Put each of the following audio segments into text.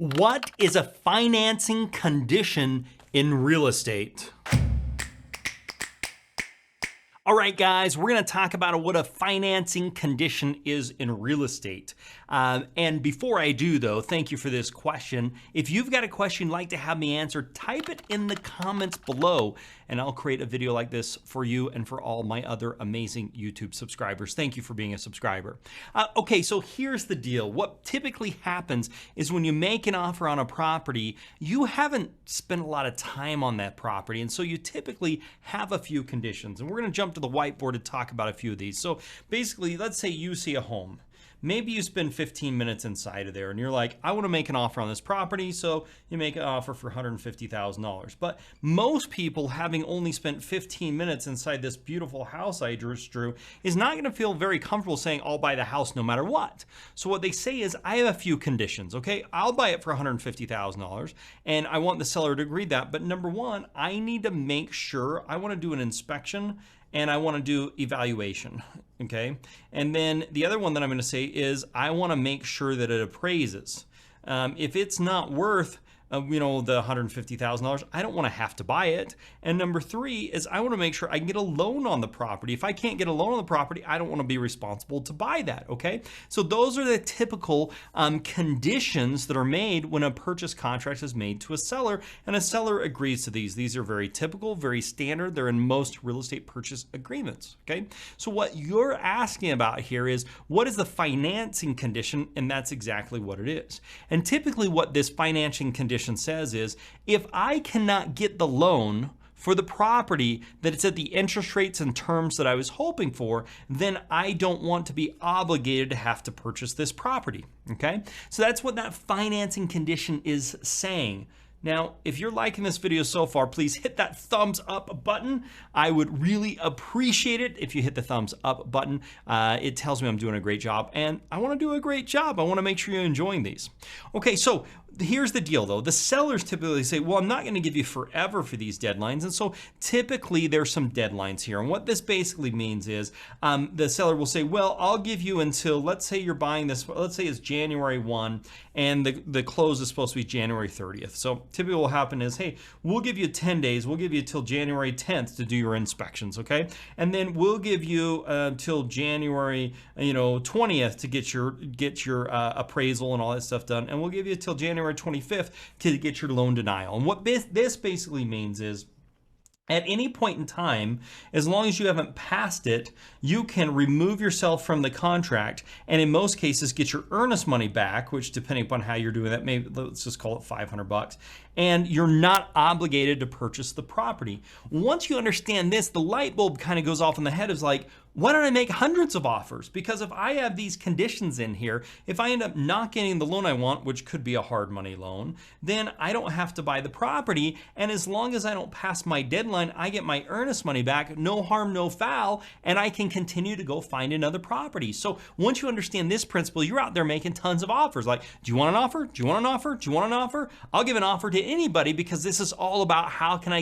What is a financing condition in real estate? All right, guys, we're going to talk about what a financing condition is in real estate. And before I do, though, thank you for this question. If you've got a question you'd like to have me answer, type it in the comments below, and I'll create a video like this for you and for all my other amazing YouTube subscribers. Thank you for being a subscriber. Okay, so here's the deal. What typically happens is when you make an offer on a property, you haven't spent a lot of time on that property, and so you typically have a few conditions. And we're going to jump to the whiteboard to talk about a few of these. So basically, let's say you see a home. Maybe you spend 15 minutes inside of there and you're like, I want to make an offer on this property. So you make an offer for $150,000. But most people, having only spent 15 minutes inside this beautiful house I just drew, is not going to feel very comfortable saying, I'll buy the house no matter what. So what they say is, I have a few conditions, okay? I'll buy it for $150,000 and I want the seller to agree that. But number one, I need to make sure, I want to do an inspection and I want to do evaluation, okay? And then the other one that I'm going to say is I want to make sure that it appraises. If it's not worth the $150,000, I don't want to have to buy it. And number three is I want to make sure I can get a loan on the property. If I can't get a loan on the property, I don't want to be responsible to buy that, okay? So those are the typical conditions that are made when a purchase contract is made to a seller, and a seller agrees to these. These are very typical, very standard. They're in most real estate purchase agreements, okay? So what you're asking about here is, what is the financing condition? And that's exactly what it is. And typically what this financing condition says is, if I cannot get the loan for the property that it's at the interest rates and terms that I was hoping for, then I don't want to be obligated to have to purchase this property, okay? So that's what that financing condition is saying. Now, if you're liking this video so far, please hit that thumbs up button. I would really appreciate it if you hit the thumbs up button. It tells me I'm doing a great job, and I want to do a great job. I want to make sure you're enjoying these. Okay, so here's the deal though. The sellers typically say, well, I'm not going to give you forever for these deadlines. And so typically there's some deadlines here. And what this basically means is the seller will say, well, I'll give you until, let's say you're buying this, let's say it's January 1 and the close is supposed to be January 30th. So typically what will happen is, hey, we'll give you 10 days. We'll give you till January 10th to do your inspections, okay? And then we'll give you till January 20th to get your appraisal and all that stuff done. And we'll give you till January 25th to get your loan denial. And what this basically means is, at any point in time, as long as you haven't passed it, you can remove yourself from the contract, and in most cases get your earnest money back, which depending upon how you're doing that, maybe let's just call it $500, and you're not obligated to purchase the property. Once you understand this, the light bulb kind of goes off in the head. Is like, why don't I make hundreds of offers? Because if I have these conditions in here, if I end up not getting the loan I want, which could be a hard money loan, then I don't have to buy the property. And as long as I don't pass my deadline, I get my earnest money back, no harm, no foul, and I can continue to go find another property. So once you understand this principle, you're out there making tons of offers. Like, do you want an offer? Do you want an offer? Do you want an offer? I'll give an offer to anybody, because this is all about how can I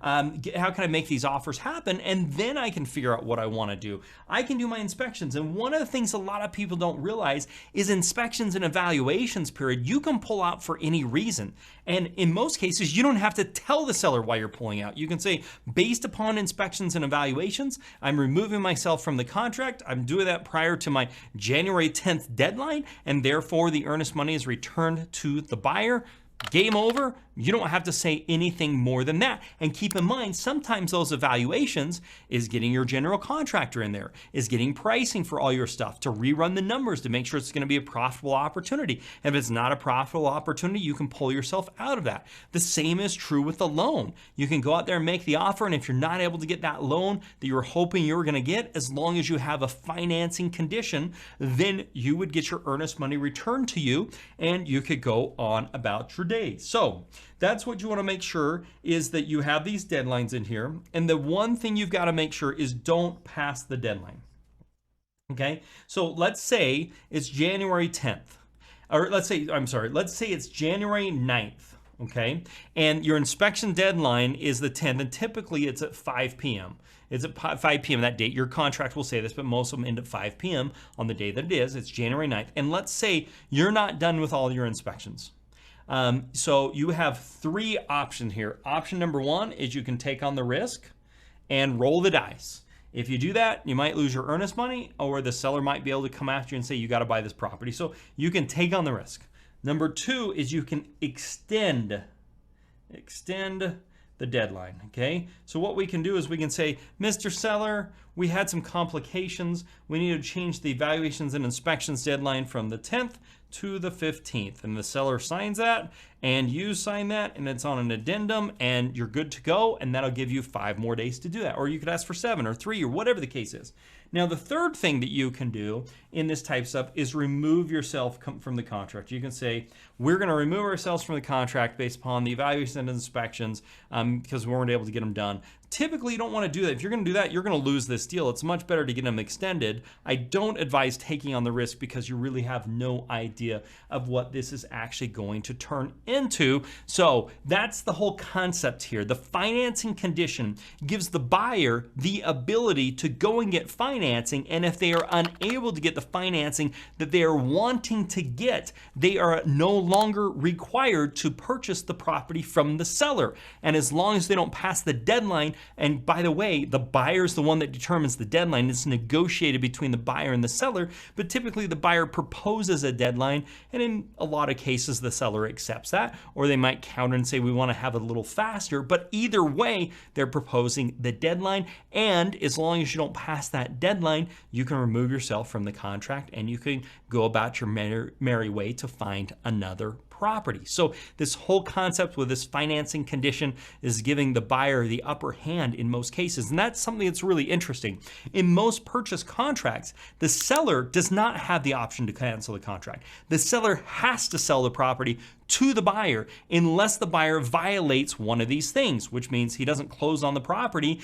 how can I make these offers happen, and then I can figure out what I want to do. I can do my inspections, and one of the things a lot of people don't realize is inspections and evaluations period you can pull out for any reason. And in most cases, you don't have to tell the seller why you're pulling out. You can say, based upon inspections and evaluations, I'm removing myself from the contract. I'm doing that prior to my January 10th deadline, and therefore the earnest money is returned to the buyer. Game over. You don't have to say anything more than that. And keep in mind, sometimes those evaluations is getting your general contractor in there, is getting pricing for all your stuff, to rerun the numbers to make sure it's going to be a profitable opportunity. If it's not a profitable opportunity, you can pull yourself out of that. The same is true with the loan. You can go out there and make the offer, and if you're not able to get that loan that you were hoping you were going to get, as long as you have a financing condition, then you would get your earnest money returned to you, and you could go on about your day. So that's what you want to make sure, is that you have these deadlines in here. And the one thing you've got to make sure is don't pass the deadline. Okay. So let's say it's January 10th, or let's say it's January 9th. Okay. And your inspection deadline is the 10th, and typically it's at 5 p.m. It's at 5 p.m. that date. Your contract will say this, but most of them end at 5 p.m. on the day that it is. It's January 9th. And let's say you're not done with all your inspections. So you have three options here. Option number one is you can take on the risk and roll the dice. If you do that, you might lose your earnest money, or the seller might be able to come after you and say, you got to buy this property. So you can take on the risk. Number two is you can extend the deadline, okay? So what we can do is we can say, Mr. Seller, we had some complications. We need to change the evaluations and inspections deadline from the 10th to the 15th. And the seller signs that, and you sign that, and it's on an addendum, and you're good to go, and that'll give you 5 more days to do that. Or you could ask for 7 or 3 or whatever the case is. Now, the third thing that you can do in this type of stuff is remove yourself from the contract. You can say, we're going to remove ourselves from the contract based upon the evaluation and inspections because we weren't able to get them done. Typically, you don't want to do that. If you're going to do that, you're going to lose this deal. It's much better to get them extended. I don't advise taking on the risk because you really have no idea of what this is actually going to turn into. So that's the whole concept here. The financing condition gives the buyer the ability to go and get financing, and if they are unable to get the financing that they are wanting to get, they are no longer required to purchase the property from the seller. And as long as they don't pass the deadline, and by the way, the buyer is the one that determines the deadline. It's negotiated between the buyer and the seller, but typically the buyer proposes a deadline, and in a lot of cases the seller accepts that, or they might counter and say we want to have it a little faster, but either way they're proposing the deadline, and as long as you don't pass that deadline, you can remove yourself from the contract and you can go about your merry way to find another property. So this whole concept with this financing condition is giving the buyer the upper hand in most cases. And that's something that's really interesting. In most purchase contracts, the seller does not have the option to cancel the contract. The seller has to sell the property to the buyer unless the buyer violates one of these things, which means he doesn't close on the property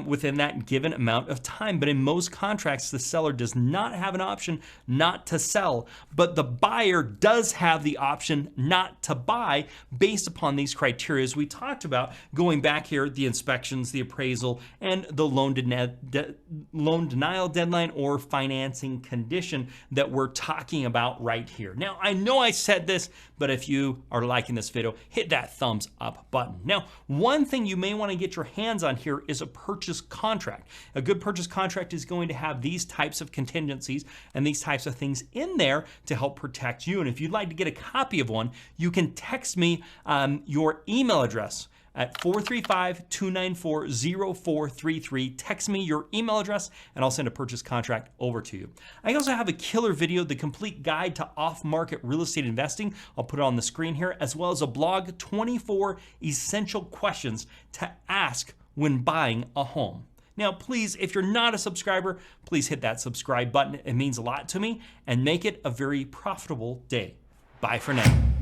within that given amount of time. But in most contracts, the seller does not have an option not to sell, but the buyer does have the option not to buy based upon these criteria we talked about. Going back here, the inspections, the appraisal, and the loan denial deadline or financing condition that we're talking about right here. Now, I know I said this, but if you are liking this video, hit that thumbs up button. Now, one thing you may want to get your hands on here is a purchase contract. A good purchase contract is going to have these types of contingencies and these types of things in there to help protect you. And if you'd like to get a copy of one, you can text me your email address at 435-294-0433. Text me your email address and I'll send a purchase contract over to you. I also have a killer video, the complete guide to off-market real estate investing. I'll put it on the screen here, as well as a blog, 24 essential questions to ask when buying a home. Now, please, if you're not a subscriber, please hit that subscribe button. It means a lot to me, and make it a very profitable day. Bye for now.